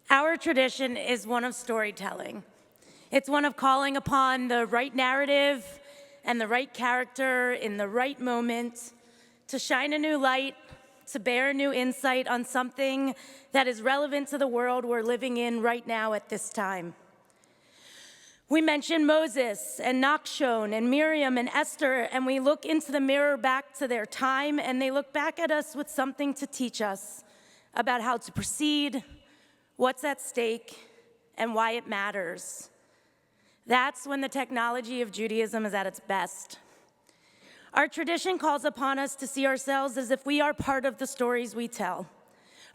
Our tradition is one of storytelling. It's one of calling upon the right narrative and the right character in the right moment to shine a new light, to bear a new insight on something that is relevant to the world we're living in right now at this time. We mention Moses and Nachshon and Miriam and Esther, and we look into the mirror back to their time, and they look back at us with something to teach us about how to proceed, what's at stake, and why it matters. That's when the technology of Judaism is at its best. Our tradition calls upon us to see ourselves as if we are part of the stories we tell.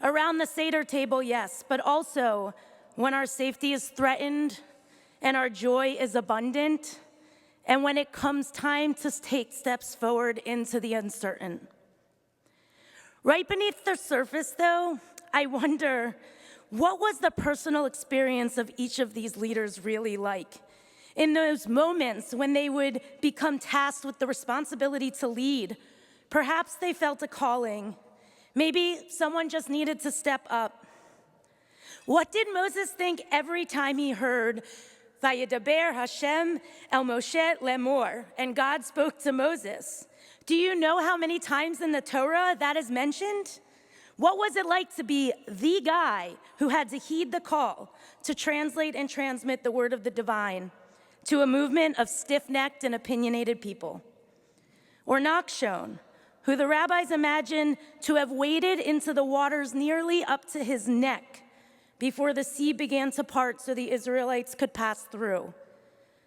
Around the Seder table, yes, but also when our safety is threatened and our joy is abundant, and when it comes time to take steps forward into the uncertain. Right beneath the surface, though, I wonder, what was the personal experience of each of these leaders really like? In those moments when they would become tasked with the responsibility to lead, perhaps they felt a calling. Maybe someone just needed to step up. What did Moses think every time he heard, Vayedaber Hashem el Moshe lemor, and God spoke to Moses? Do you know how many times in the Torah that is mentioned? What was it like to be the guy who had to heed the call to translate and transmit the word of the divine to a movement of stiff-necked and opinionated people? Or Nachshon, who the rabbis imagine to have waded into the waters nearly up to his neck before the sea began to part so the Israelites could pass through.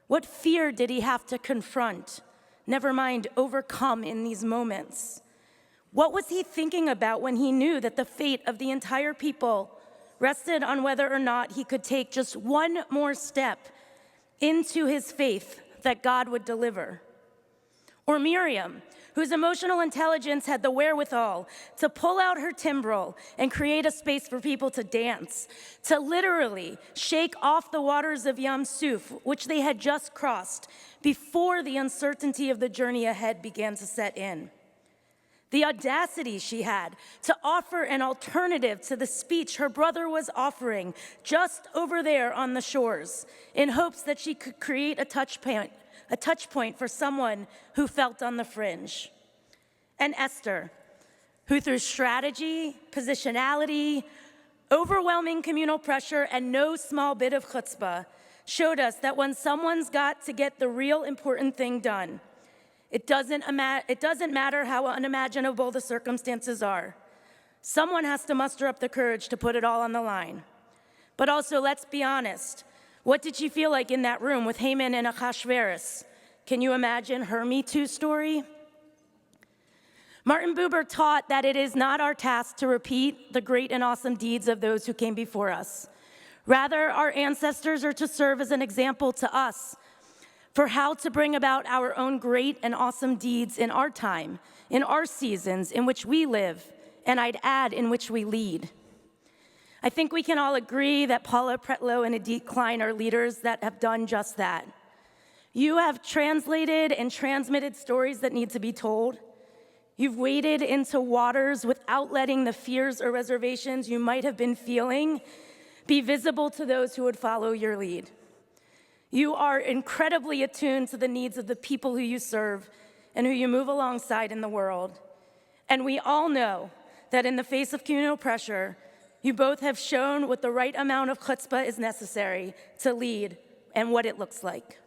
What fear did he have to confront, never mind overcome in these moments? What was he thinking about when he knew that the fate of the entire people rested on whether or not he could take just one more step into his faith that God would deliver? Or Miriam, whose emotional intelligence had the wherewithal to pull out her timbrel and create a space for people to dance, to literally shake off the waters of Yam Suf, which they had just crossed, before the uncertainty of the journey ahead began to set in. The audacity she had to offer an alternative to the speech her brother was offering just over there on the shores, in hopes that she could create a touch point for someone who felt on the fringe. And Esther, who through strategy, positionality, overwhelming communal pressure, and no small bit of chutzpah, showed us that when someone's got to get the real important thing done, it doesn't matter how unimaginable the circumstances are. Someone has to muster up the courage to put it all on the line. But also, let's be honest. What did she feel like in that room with Haman and Achashverosh? Can you imagine her Me Too story? Martin Buber taught that it is not our task to repeat the great and awesome deeds of those who came before us. Rather, our ancestors are to serve as an example to us for how to bring about our own great and awesome deeds in our time, in our seasons in which we live, and I'd add, in which we lead. I think we can all agree that Paula Pretlow and Edith Klein are leaders that have done just that. You have translated and transmitted stories that need to be told. You've waded into waters without letting the fears or reservations you might have been feeling be visible to those who would follow your lead. You are incredibly attuned to the needs of the people who you serve and who you move alongside in the world. And we all know that in the face of communal pressure, you both have shown what the right amount of chutzpah is necessary to lead and what it looks like.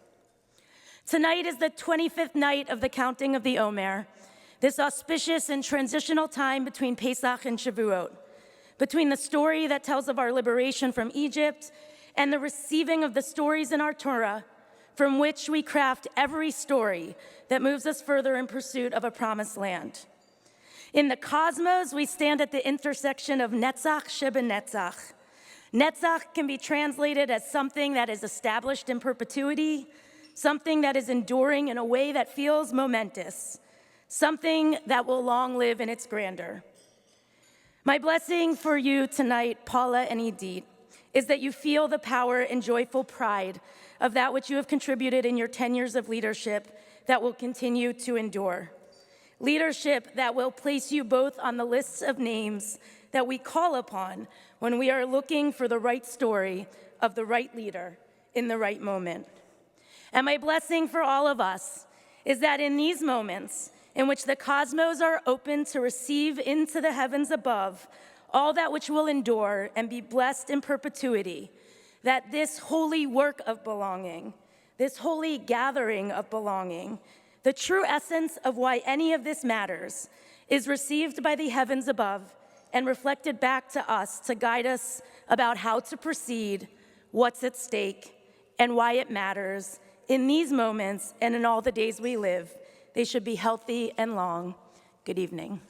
Tonight is the 25th night of the counting of the Omer, this auspicious and transitional time between Pesach and Shavuot, between the story that tells of our liberation from Egypt and the receiving of the stories in our Torah, from which we craft every story that moves us further in pursuit of a promised land. In the cosmos, we stand at the intersection of Netzach Shebenetzach. Netzach can be translated as something that is established in perpetuity, something that is enduring in a way that feels momentous, something that will long live in its grandeur. My blessing for you tonight, Paula and Edith, is that you feel the power and joyful pride of that which you have contributed in your 10 years of leadership that will continue to endure. Leadership that will place you both on the lists of names that we call upon when we are looking for the right story of the right leader in the right moment. And my blessing for all of us is that in these moments in which the cosmos are open to receive into the heavens above all that which will endure and be blessed in perpetuity, that this holy work of belonging, this holy gathering of belonging, the true essence of why any of this matters, is received by the heavens above and reflected back to us to guide us about how to proceed, what's at stake, and why it matters. In these moments and in all the days we live, they should be healthy and long. Good evening.